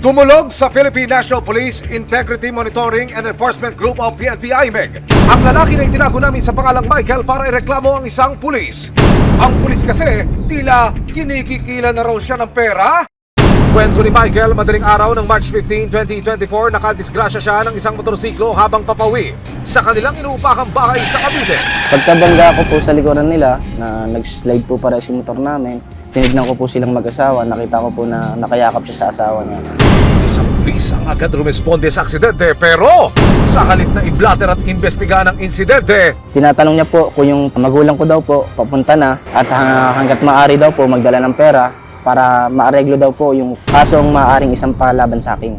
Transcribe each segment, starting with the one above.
Dumulog sa Philippine National Police Integrity Monitoring and Enforcement Group o PNP-IMEG ang lalaki na itinago namin sa pangalang Michael para ireklamo ang isang pulis. Ang pulis kasi tila kinikikila na raw siya ng pera. Kwento ni Michael, madaling araw ng March 15, 2024, nakadisgrasya siya ng isang motorsiklo habang papawi sa kanilang inuupakang bahay sa Cavite. Pagkabangga ko po sa likuran nila na nag-slide po para yung motor namin, tinignan ko po silang mag-asawa, nakita ko po na nakayakap siya sa asawa niya. Isang pulis ang agad rumesponde sa aksidente pero sa halip na i-blatter at imbestigahan ang insidente, Tinatanong niya po kung yung magulang ko daw po papunta na at hanggat maaari daw po magdala ng pera para maareglo daw po yung kasong maaaring isang palaban sa akin.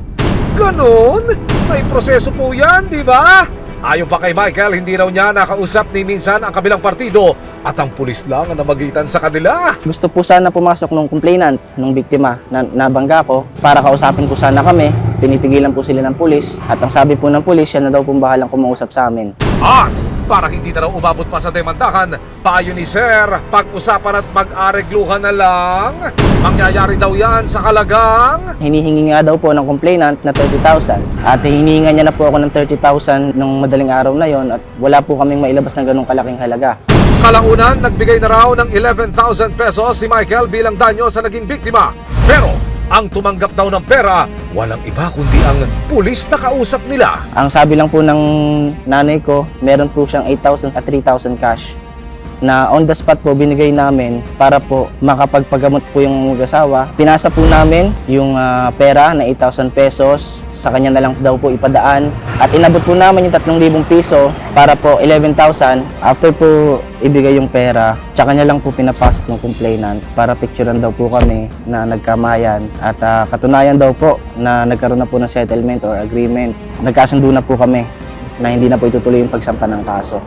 ganon? May proseso po yan, di ba? Ayon pa kay Michael, hindi raw niya nakausap ni minsan ang kabilang partido at ang pulis lang ang namagitan sa kanila. Gusto po sana pumasok nung complainant, nung biktima na nabangga ko para kausapin po sana kami. Pinipigilan po sila ng pulis at ang sabi po ng pulis, siya na daw pong bahalang kumausap sa amin. At para hindi na raw umabot pa sa demandahan, payo ni Sir, pag-usapan at mag-aregluhan na lang. Mangyayari daw yan sa halagang Hinihingi nga daw po ng complainant na 30,000 at hinihinga niya na po ako ng 30,000 nung madaling araw na yon at wala po kaming mailabas ng ganong kalaking halaga. kalaunan. Nagbigay na raw ng 11,000 pesos si Michael bilang danyo sa naging biktima. Pero ang tumanggap daw ng pera, walang iba kundi ang pulis na kausap nila. Ang sabi lang po ng nanay ko, meron po siyang 8,000 at 3,000 cash na on the spot po binigay namin para po makapagpagamot po yung mag-asawa. Pinasa po namin yung pera na 8,000 pesos, sa kanya na lang daw po ipadaan. At inabot po namin yung 3,000 piso para po 11,000. After po ibigay yung pera, tsaka niya lang po pinapasok ng complainant para picturean daw po kami na nagkamayan. At katunayan daw po na nagkaroon na po ng settlement or agreement. Nagkasundo na po kami na hindi na po itutuloy yung pagsampa ng kaso.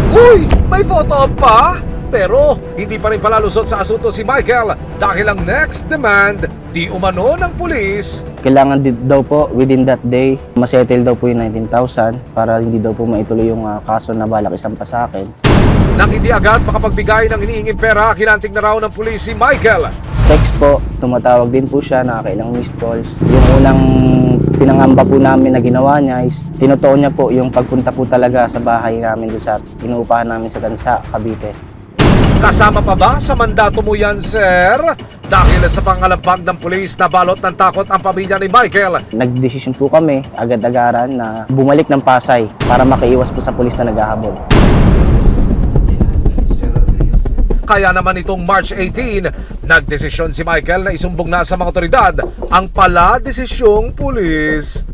Uy! May photo op pa? Pero hindi pa rin palalusot sa asunto si Michael dahil ang next demand, di umano ng pulis. Kailangan daw po within that day, masettle daw po yung 19,000 para hindi daw po maituloy yung kaso na balak isampa sa akin. Nang hindi agad makapagbigay ng iniinging pera, kinanting na raw ng pulis si Michael. Text po, tumatawag din po siya, nakakailang missed calls. Yung unang pinangamba po namin na ginawa niya is tinutuon niya po yung pagpunta po talaga sa bahay namin doon sa inuupahan namin sa Tansa, Cavite. Kasama pa ba sa mandato mo yan, sir? Dahil sa pangalampag ng pulis na balot ng takot ang pamilya ni Michael. Nagdesisyon po kami agad-agaran na bumalik ng Pasay para makaiwas po sa pulis na naghahabol. Kaya naman itong March 18, nagdesisyon si Michael na isumbong na sa mga otoridad ang pala desisyong pulis.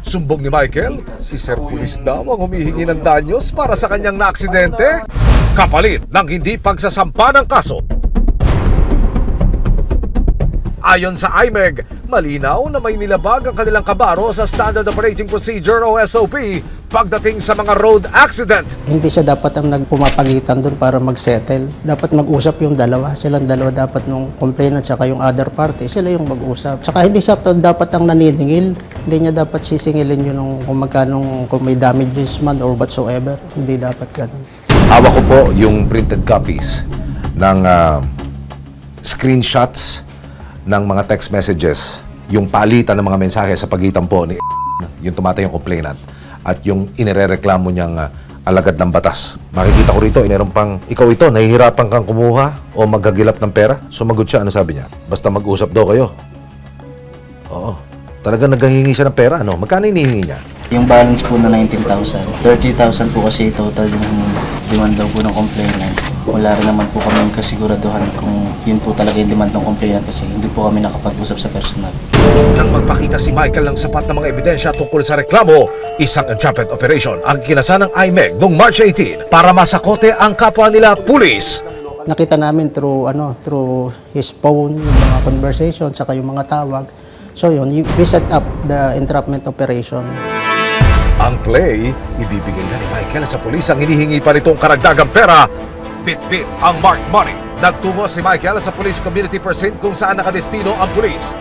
Sumbong ni Michael, si Sir Pulis daw ang humihingi ng danyos para sa kanyang naaksidente, kapalit ng hindi pagsasampa ng kaso. Ayon sa IMEG, malinaw na may nilabag ang kanilang kabaro sa Standard Operating Procedure o SOP pagdating sa mga road accident. Hindi siya dapat ang nagpumapagitan doon para mag-settle. Dapat mag-usap yung dalawa. Silang dalawa dapat nung complainant at yung other party. Sila yung mag-usap. Tsaka hindi siya dapat ang naniningil. Hindi niya dapat sisingilin yun kung magkano, kung may damages man or whatsoever. Hindi dapat ganun. Hawak ko po yung printed copies ng screenshots ng mga text messages, yung palitan ng mga mensahe sa pagitan po ni yung tumatay yung complainant at yung inirereklamo niyang alagad ng batas. Makikita ko rito, meron pang, ikaw ito, nahihirapan kang kumuha o maggagilap ng pera? Sumagot siya, ano sabi niya? Basta mag-usap daw kayo. Oo, talagang naghahingi siya ng pera, ano? Magkano hinihingi niya? Yung balance po na 19,000, 30,000 po kasi total yung demand daw po ng complainant. Wala rin naman po kami kasiguraduhan kung yun po talaga yung demand ng complainant kasi hindi po kami nakapag-usap sa personal. Nang magpakita si Michael ng sapat na mga ebidensya tungkol sa reklamo, isang entrapment operation ang kinasa ng IMEG noong March 18 para masakote ang kapwa nila pulis. Nakita namin through his phone, yung mga conversation, saka yung mga tawag. So yun, we set up the entrapment operation. Ang play, ibibigay na ni Michael sa pulis ang hinihingi pa nitong karagdagang pera. Bit-bit ang marked money. Nagtungo si Michael sa Police Community Precinct kung saan nakadestino ang pulis.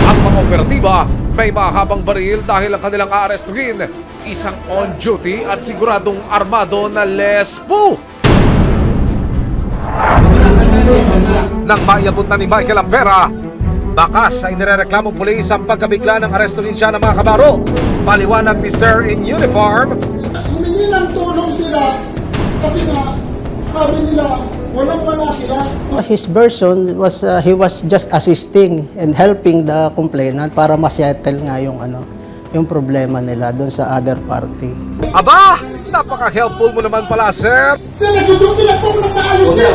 Ang mga operatiba may mahabang baril dahil ang kanilang aarestuhin, isang on-duty at siguradong armado na lesbo. Nang maiabot na ni Michael ang pera, bakas ay nirereklamong pulis ang pagkabigla ng arestuhin siya ng mga kabaro. Paliwanag ni Sir in uniform, Humingi ng tulong sila kasi nga sabi nila walang-wala sila. His version was he was just assisting and helping the complainant para ma-settle nga yung problema nila doon sa other party. aba, napaka-helpful mo naman pala, sir. Sir, nagduduty lang po ng maayos sir.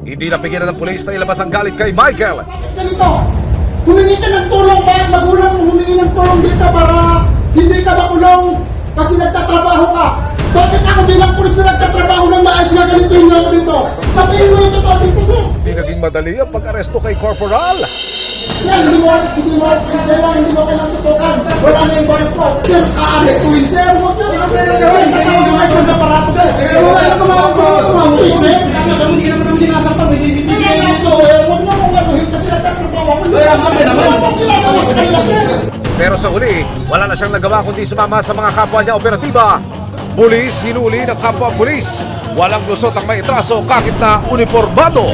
Hindi napigilan ng pulis na ilabas ang galit kay Michael. Ganito, humingi ka ng tulong ba? Magulang humingi ng tulong dito para hindi ka makulong kasi nagtatrabaho ka. Bakit ako bilang pulis na nagtatrabaho ng maayos na ganito yung ako dito? Sabihin mo yung totoo dito sir. Di naging madali ang pag-aresto kay Corporal. Sir, hindi mo kailangan tutukan. Wala na yung baril ko. Sir, aarestuin. Sir, huwag niyo. Sir, tatawag yung isang aparato, sir. Wala ka mga sir. Hindi naman ang sinasaktan. Sir, huwag niyo kong laluhin kasi nagtatrabaho ako. Huwag ginagawa sa kanila, sir. Pero sa huli, wala na siyang nagawa kundi sumama sa mga kapwa niya operatiba. Pulis, hinuli ng kapwa pulis. Walang lusot ang may itraso kahit na uniformado.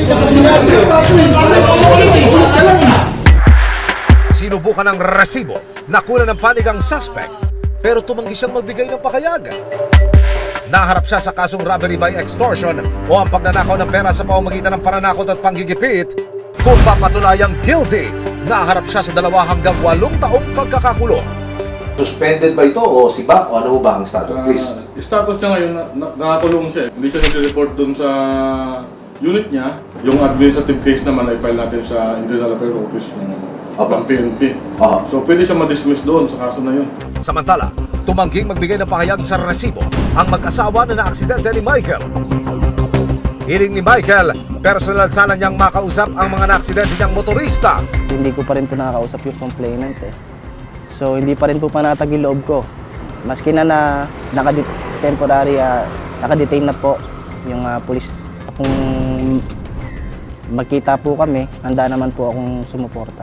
Sinubukan ng resibo, nakuna ng panig ang suspect, pero tumanggi siyang magbigay ng pakayag. Naharap siya sa kasong robbery by extortion o ang pagnanakaw ng pera sa pamamagitan ng pananakot at panggigipit. Kung papatunayang guilty, naharap siya sa 2 hanggang 8 taong pagkakakulong. Suspended ba ito o sibak o ano ba ang status? Please. Status niya ngayon, nakakulong siya. Hindi siya nag-report doon sa unit niya. Yung administrative case naman ay file natin sa Internal Affairs Office ng PNP. Aha. So pwede siya ma-dismiss doon sa kaso na yun. Samantala, tumangging magbigay ng pahayag sa resibo ang mag-asawa na naaksidente ni Michael. Hiling ni Michael, personal sana niyang makausap ang mga naaksidente niyang motorista. Hindi ko pa rin po nakakausap yung complainant eh. So hindi pa rin po panatag yung loob ko. Maski na nakadetain na po yung pulis. Kung magkita po kami, handa naman po akong sumuporta.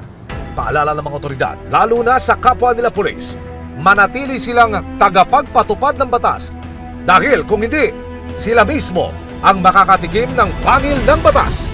Paalala ng mga otoridad, lalo na sa kapwa nila pulis, manatili silang tagapagpatupad ng batas. Dahil kung hindi, sila mismo ang makakatikim ng pangil ng batas.